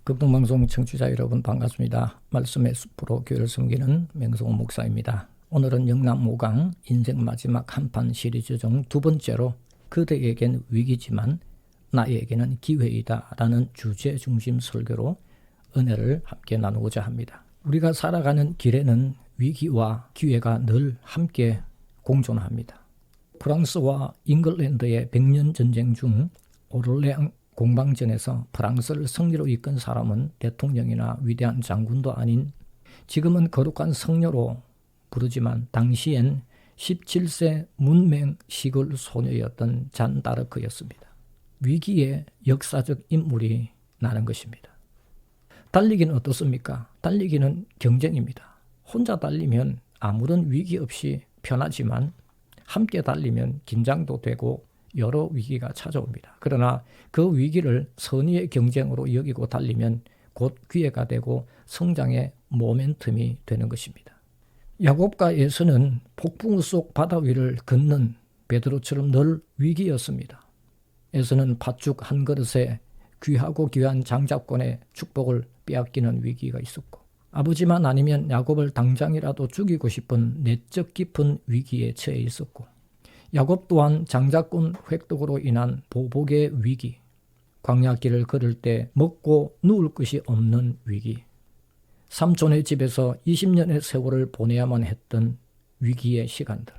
극동방송 청취자 여러분 반갑습니다. 말씀의 숲으로 교회를 섬기는 맹성호 목사입니다. 오늘은 영남 5강 인생 마지막 한판 시리즈 중 두 번째로 그대에겐 위기지만 나에게는 기회이다 라는 주제 중심 설교로 은혜를 함께 나누고자 합니다. 우리가 살아가는 길에는 위기와 기회가 늘 함께 공존합니다. 프랑스와 잉글랜드의 100년 전쟁 중 오를레앙 공방전에서 프랑스를 승리로 이끈 사람은 대통령이나 위대한 장군도 아닌 지금은 거룩한 성녀로 부르지만 당시엔 17세 문맹 시골 소녀였던 잔다르크였습니다. 위기의 역사적 인물이 나는 것입니다. 달리기는 어떻습니까? 달리기는 경쟁입니다. 혼자 달리면 아무런 위기 없이 편하지만 함께 달리면 긴장도 되고 여러 위기가 찾아옵니다. 그러나 그 위기를 선의의 경쟁으로 여기고 달리면 곧 기회가 되고 성장의 모멘텀이 되는 것입니다. 야곱과 에서는 폭풍우 속 바다 위를 걷는 베드로처럼 늘 위기였습니다. 에서는 팥죽 한 그릇에 귀하고 귀한 장자권의 축복을 빼앗기는 위기가 있었고, 아버지만 아니면 야곱을 당장이라도 죽이고 싶은 내적 깊은 위기에 처해 있었고, 야곱 또한 장자권 획득으로 인한 보복의 위기, 광야길을 걸을 때 먹고 누울 것이 없는 위기, 삼촌의 집에서 20년의 세월을 보내야만 했던 위기의 시간들,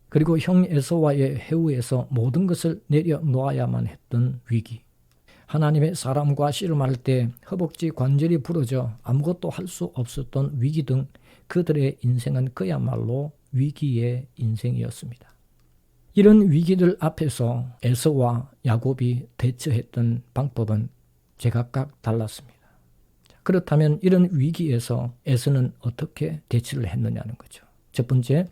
그리고 형 에서와의 해우에서 모든 것을 내려놓아야만 했던 위기, 하나님의 사람과 씨름할 때 허벅지 관절이 부러져 아무것도 할 수 없었던 위기 등 그들의 인생은 그야말로 위기의 인생이었습니다. 이런 위기들 앞에서 에서와 야곱이 대처했던 방법은 제각각 달랐습니다. 그렇다면 이런 위기에서 에서는 어떻게 대처를 했느냐는 거죠. 첫 번째,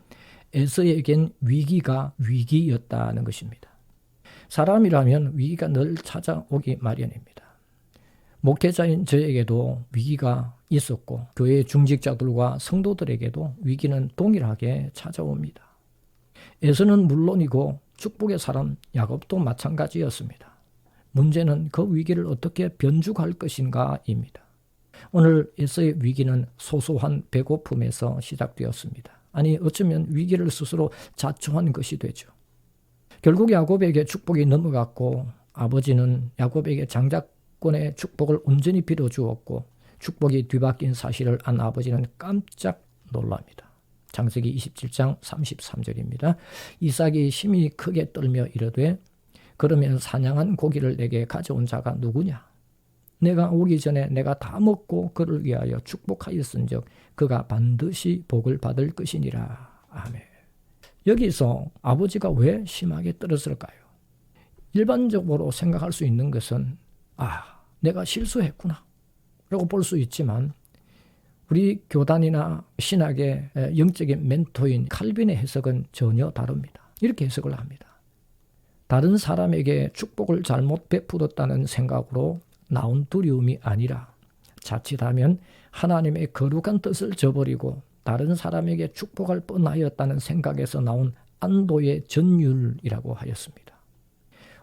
에서에겐 위기가 위기였다는 것입니다. 사람이라면 위기가 늘 찾아오기 마련입니다. 목회자인 저에게도 위기가 있었고 교회 중직자들과 성도들에게도 위기는 동일하게 찾아옵니다. 에서는 물론이고 축복의 사람 야곱도 마찬가지였습니다. 문제는 그 위기를 어떻게 변죽할 것인가입니다. 오늘 에서의 위기는 소소한 배고픔에서 시작되었습니다. 아니 어쩌면 위기를 스스로 자초한 것이 되죠. 결국 야곱에게 축복이 넘어갔고 아버지는 야곱에게 장자권의 축복을 온전히 빌어주었고 축복이 뒤바뀐 사실을 안 아버지는 깜짝 놀랍니다. 창세기 27장 33절입니다. 이삭이 심히 크게 떨며 이르되 그러면 사냥한 고기를 내게 가져온 자가 누구냐? 내가 오기 전에 내가 다 먹고 그를 위하여 축복하였은즉 그가 반드시 복을 받을 것이니라. 아멘. 여기서 아버지가 왜 심하게 떨었을까요? 일반적으로 생각할 수 있는 것은 내가 실수했구나 라고 볼 수 있지만 우리 교단이나 신학의 영적인 멘토인 칼빈의 해석은 전혀 다릅니다. 이렇게 해석을 합니다. 다른 사람에게 축복을 잘못 베풀었다는 생각으로 나온 두려움이 아니라 자칫하면 하나님의 거룩한 뜻을 저버리고 다른 사람에게 축복할 뻔하였다는 생각에서 나온 안도의 전율이라고 하였습니다.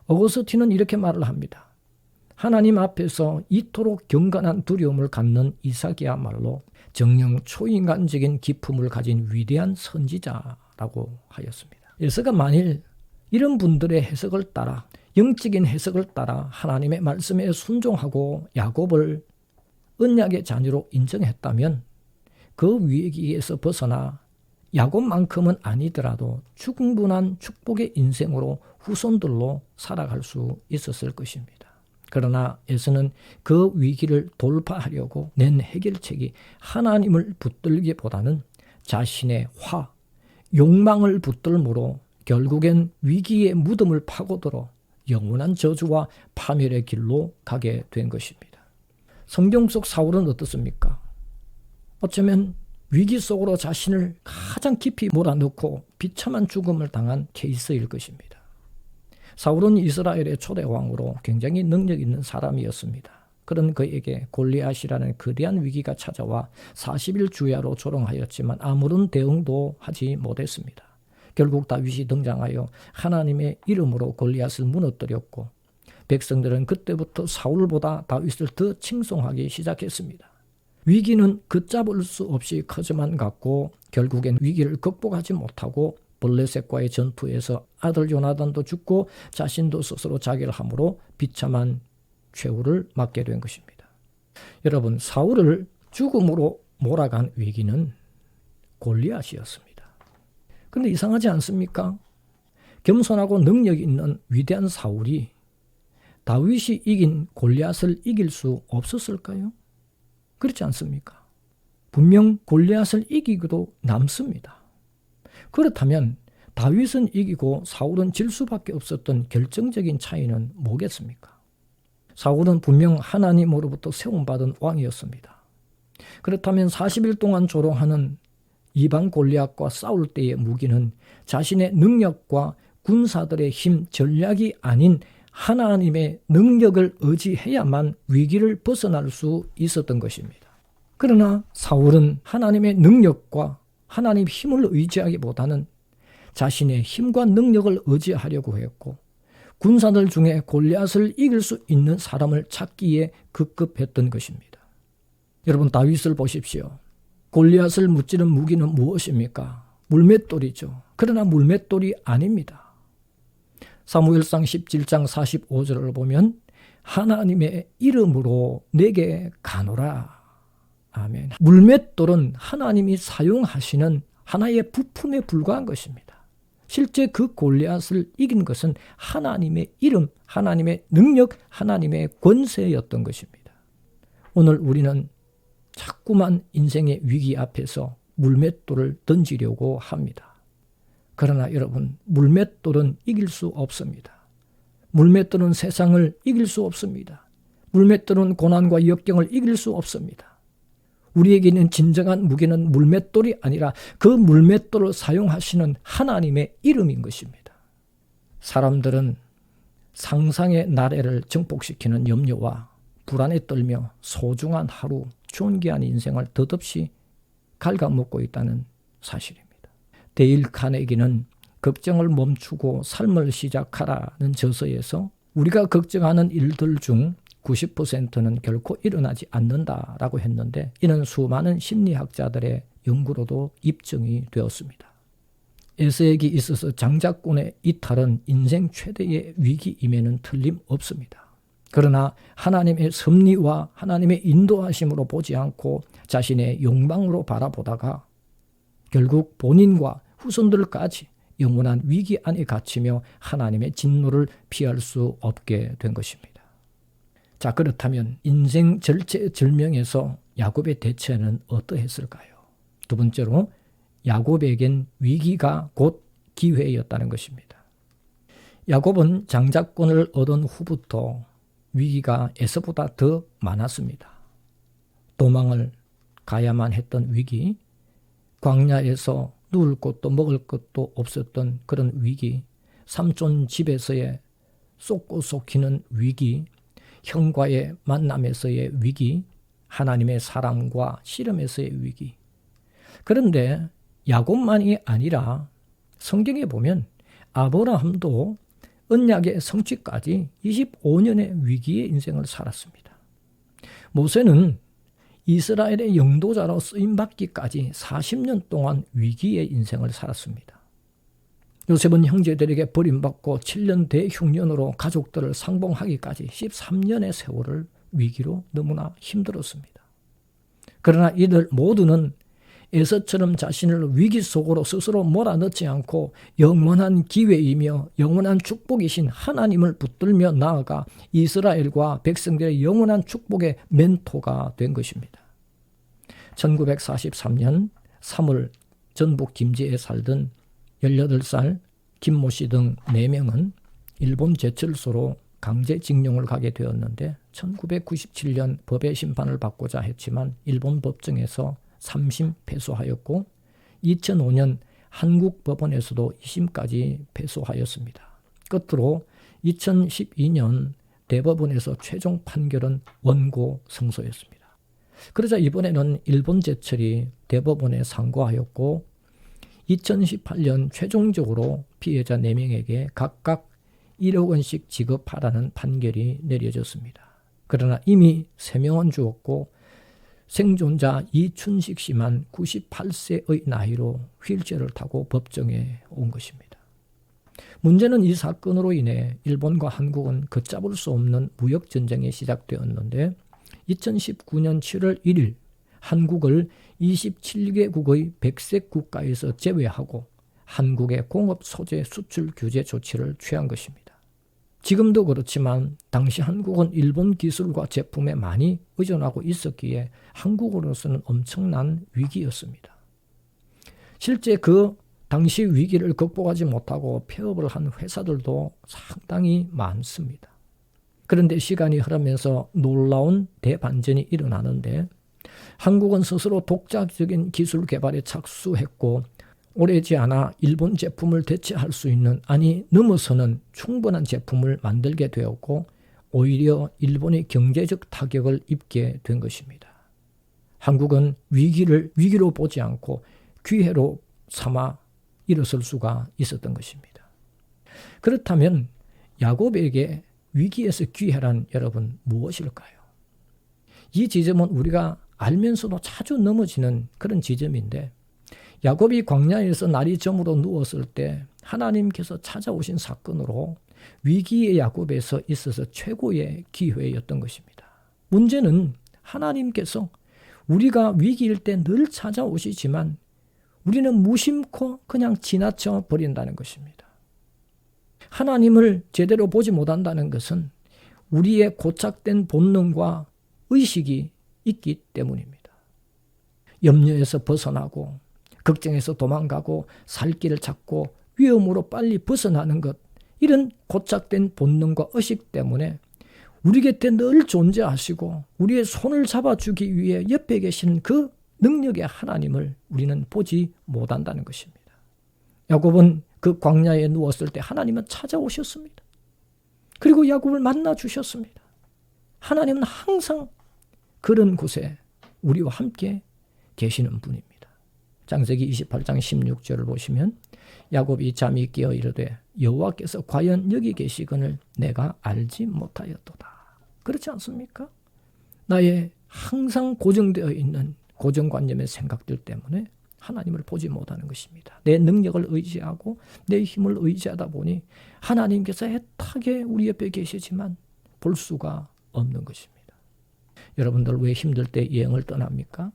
어거스틴은 이렇게 말을 합니다. 하나님 앞에서 이토록 경건한 두려움을 갖는 이삭이야말로 정녕 초인간적인 기품을 가진 위대한 선지자라고 하였습니다. 에서가 만일 이런 분들의 해석을 따라 영적인 해석을 따라 하나님의 말씀에 순종하고 야곱을 언약의 자녀로 인정했다면 그 위기에서 벗어나 야곱만큼은 아니더라도 충분한 축복의 인생으로 후손들로 살아갈 수 있었을 것입니다. 그러나 에서는 그 위기를 돌파하려고 낸 해결책이 하나님을 붙들기보다는 자신의 욕망을 붙들므로 결국엔 위기의 무덤을 파고들어 영원한 저주와 파멸의 길로 가게 된 것입니다. 성경 속 사울은 어떻습니까? 어쩌면 위기 속으로 자신을 가장 깊이 몰아넣고 비참한 죽음을 당한 케이스일 것입니다. 사울은 이스라엘의 초대 왕으로 굉장히 능력 있는 사람이었습니다. 그런 그에게 골리앗이라는 거대한 위기가 찾아와 40일 주야로 조롱하였지만 아무런 대응도 하지 못했습니다. 결국 다윗이 등장하여 하나님의 이름으로 골리앗을 무너뜨렸고 백성들은 그때부터 사울보다 다윗을 더 칭송하기 시작했습니다. 위기는 걷잡을 수 없이 커져만 갔고 결국엔 위기를 극복하지 못하고 블레셋과의 전투에서 아들 요나단도 죽고 자신도 스스로 자결을 함으로 비참한 최후를 맞게 된 것입니다. 여러분, 사울을 죽음으로 몰아간 위기는 골리앗이었습니다. 그런데 이상하지 않습니까? 겸손하고 능력 있는 위대한 사울이 다윗이 이긴 골리앗을 이길 수 없었을까요? 그렇지 않습니까? 분명 골리앗을 이기고도 남습니다. 그렇다면 다윗은 이기고 사울은 질 수밖에 없었던 결정적인 차이는 뭐겠습니까? 사울은 분명 하나님으로부터 세움받은 왕이었습니다. 그렇다면 40일 동안 조롱하는 이방 골리앗과 싸울 때의 무기는 자신의 능력과 군사들의 힘, 전략이 아닌 하나님의 능력을 의지해야만 위기를 벗어날 수 있었던 것입니다. 그러나 사울은 하나님의 능력과 하나님의 힘을 의지하기보다는 자신의 힘과 능력을 의지하려고 했고 군사들 중에 골리앗을 이길 수 있는 사람을 찾기에 급급했던 것입니다. 여러분, 다윗을 보십시오. 골리앗을 무찌른 무기는 무엇입니까? 물맷돌이죠. 그러나 물맷돌이 아닙니다. 사무엘상 17장 45절을 보면 하나님의 이름으로 내게 가노라. 아멘. 물맷돌은 하나님이 사용하시는 하나의 부품에 불과한 것입니다. 실제 그 골리앗을 이긴 것은 하나님의 이름, 하나님의 능력, 하나님의 권세였던 것입니다. 오늘 우리는 자꾸만 인생의 위기 앞에서 물맷돌을 던지려고 합니다. 그러나 여러분, 물맷돌은 이길 수 없습니다. 물맷돌은 세상을 이길 수 없습니다. 물맷돌은 고난과 역경을 이길 수 없습니다. 우리에게는 진정한 무기는 물맷돌이 아니라 그 물맷돌을 사용하시는 하나님의 이름인 것입니다. 사람들은 상상의 나래를 증폭시키는 염려와 불안에 떨며 소중한 하루, 존귀한 인생을 덧없이 갉아먹고 있다는 사실입니다. 데일 카네기는 걱정을 멈추고 삶을 시작하라는 저서에서 우리가 걱정하는 일들 중 90%는 결코 일어나지 않는다라고 했는데 이는 수많은 심리학자들의 연구로도 입증이 되었습니다. 에세익이 있어서 장자권의 이탈은 인생 최대의 위기임에는 틀림없습니다. 그러나 하나님의 섭리와 하나님의 인도하심으로 보지 않고 자신의 욕망으로 바라보다가 결국 본인과 후손들까지 영원한 위기 안에 갇히며 하나님의 진노를 피할 수 없게 된 것입니다. 자, 그렇다면 인생 절체절명에서 야곱의 대처는 어떠했을까요? 두 번째로 야곱에겐 위기가 곧 기회였다는 것입니다. 야곱은 장자권을 얻은 후부터 위기가 에서보다 더 많았습니다. 도망을 가야만 했던 위기, 광야에서 누울 곳도 먹을 것도 없었던 그런 위기, 삼촌 집에서의 쏟고 쏟기는 위기, 형과의 만남에서의 위기, 하나님의 사랑과 씨름에서의 위기. 그런데 야곱만이 아니라 성경에 보면 아브라함도 언약의 성취까지 25년의 위기의 인생을 살았습니다. 모세는 이스라엘의 영도자로 쓰임받기까지 40년 동안 위기의 인생을 살았습니다. 요셉은 형제들에게 버림받고 7년 대흉년으로 가족들을 상봉하기까지 13년의 세월을 위기로 너무나 힘들었습니다. 그러나 이들 모두는 에서처럼 자신을 위기 속으로 스스로 몰아넣지 않고 영원한 기회이며 영원한 축복이신 하나님을 붙들며 나아가 이스라엘과 백성들의 영원한 축복의 멘토가 된 것입니다. 1943년 3월 전북 김제에 살던 18살 김모 씨 등 4명은 일본 제철소로 강제징용을 가게 되었는데 1997년 법의 심판을 받고자 했지만 일본 법정에서 3심 패소하였고 2005년 한국 법원에서도 2심까지 패소하였습니다. 끝으로 2012년 대법원에서 최종 판결은 원고 승소였습니다. 그러자 이번에는 일본 제철이 대법원에 상고하였고 2018년 최종적으로 피해자 4명에게 각각 1억 원씩 지급하라는 판결이 내려졌습니다. 그러나 이미 3명은 죽었고 생존자 이춘식 씨만 98세의 나이로 휠체어를 타고 법정에 온 것입니다. 문제는 이 사건으로 인해 일본과 한국은 걷잡을 수 없는 무역전쟁이 시작되었는데 2019년 7월 1일 한국을 27개국의 백색 국가에서 제외하고 한국의 공업 소재 수출 규제 조치를 취한 것입니다. 지금도 그렇지만 당시 한국은 일본 기술과 제품에 많이 의존하고 있었기에 한국으로서는 엄청난 위기였습니다. 실제 그 당시 위기를 극복하지 못하고 폐업을 한 회사들도 상당히 많습니다. 그런데 시간이 흐르면서 놀라운 대반전이 일어나는데 한국은 스스로 독자적인 기술 개발에 착수했고 오래지 않아 일본 제품을 대체할 수 있는, 아니 넘어서는 충분한 제품을 만들게 되었고 오히려 일본의 경제적 타격을 입게 된 것입니다. 한국은 위기로 보지 않고 기회로 삼아 일어설 수가 있었던 것입니다. 그렇다면 야곱에게 위기에서 기회란 여러분 무엇일까요? 이 지점은 우리가 알면서도 자주 넘어지는 그런 지점인데 야곱이 광야에서 날이 저물어 누웠을 때 하나님께서 찾아오신 사건으로 위기의 야곱에서 있어서 최고의 기회였던 것입니다. 문제는 하나님께서 우리가 위기일 때 늘 찾아오시지만 우리는 무심코 그냥 지나쳐 버린다는 것입니다. 하나님을 제대로 보지 못한다는 것은 우리의 고착된 본능과 의식이 있기 때문입니다. 염려에서 벗어나고 걱정에서 도망가고 살 길을 찾고 위험으로 빨리 벗어나는 것, 이런 고착된 본능과 의식 때문에 우리 곁에 늘 존재하시고 우리의 손을 잡아주기 위해 옆에 계신 그 능력의 하나님을 우리는 보지 못한다는 것입니다. 야곱은 그 광야에 누웠을 때 하나님은 찾아오셨습니다. 그리고 야곱을 만나 주셨습니다. 하나님은 항상 그런 곳에 우리와 함께 계시는 분입니다. 창세기 28장 16절을 보시면 야곱이 잠이 깨어 이르되 여호와께서 과연 여기 계시거늘 내가 알지 못하였도다. 그렇지 않습니까? 나의 항상 고정되어 있는 고정관념의 생각들 때문에 하나님을 보지 못하는 것입니다. 내 능력을 의지하고 내 힘을 의지하다 보니 하나님께서 애타게 우리 옆에 계시지만 볼 수가 없는 것입니다. 여러분들 왜 힘들 때 여행을 떠납니까?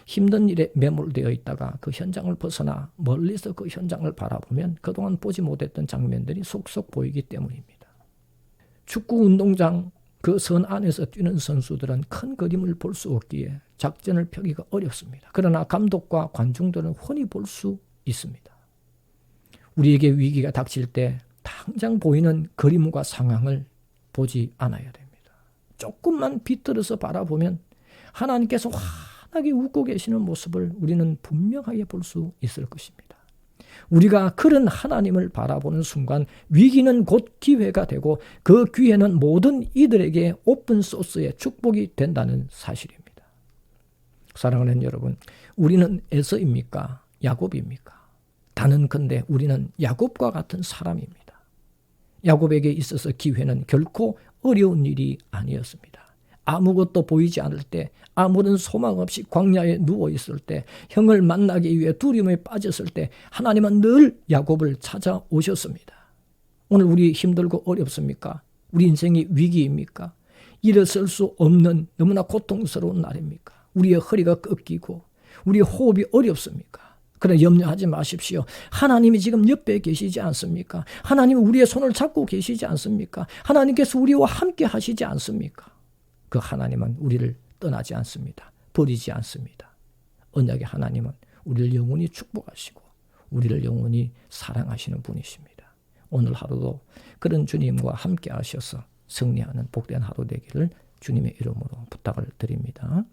힘든 일에 매몰되어 있다가 그 현장을 벗어나 멀리서 그 현장을 바라보면 그동안 보지 못했던 장면들이 속속 보이기 때문입니다. 축구 운동장 그 선 안에서 뛰는 선수들은 큰 그림을 볼 수 없기에 작전을 펴기가 어렵습니다. 그러나 감독과 관중들은 훤히 볼 수 있습니다. 우리에게 위기가 닥칠 때 당장 보이는 그림과 상황을 보지 않아야 됩니다. 조금만 비틀어서 바라보면 하나님께서 환하게 웃고 계시는 모습을 우리는 분명하게 볼 수 있을 것입니다. 우리가 그런 하나님을 바라보는 순간 위기는 곧 기회가 되고 그 기회는 모든 이들에게 오픈 소스의 축복이 된다는 사실입니다. 사랑하는 여러분, 우리는 에서입니까? 야곱입니까? 단언컨대 우리는 야곱과 같은 사람입니다. 야곱에게 있어서 기회는 결코 어려운 일이 아니었습니다. 아무것도 보이지 않을 때, 아무런 소망 없이 광야에 누워있을 때, 형을 만나기 위해 두려움에 빠졌을 때 하나님은 늘 야곱을 찾아오셨습니다. 오늘 우리 힘들고 어렵습니까? 우리 인생이 위기입니까? 일어설 수 없는 너무나 고통스러운 날입니까? 우리의 허리가 꺾이고 우리의 호흡이 어렵습니까? 그러나 염려하지 마십시오. 하나님이 지금 옆에 계시지 않습니까? 하나님이 우리의 손을 잡고 계시지 않습니까? 하나님께서 우리와 함께 하시지 않습니까? 그 하나님은 우리를 떠나지 않습니다. 버리지 않습니다. 언약의 하나님은 우리를 영원히 축복하시고 우리를 영원히 사랑하시는 분이십니다. 오늘 하루도 그런 주님과 함께 하셔서 승리하는 복된 하루 되기를 주님의 이름으로 부탁을 드립니다.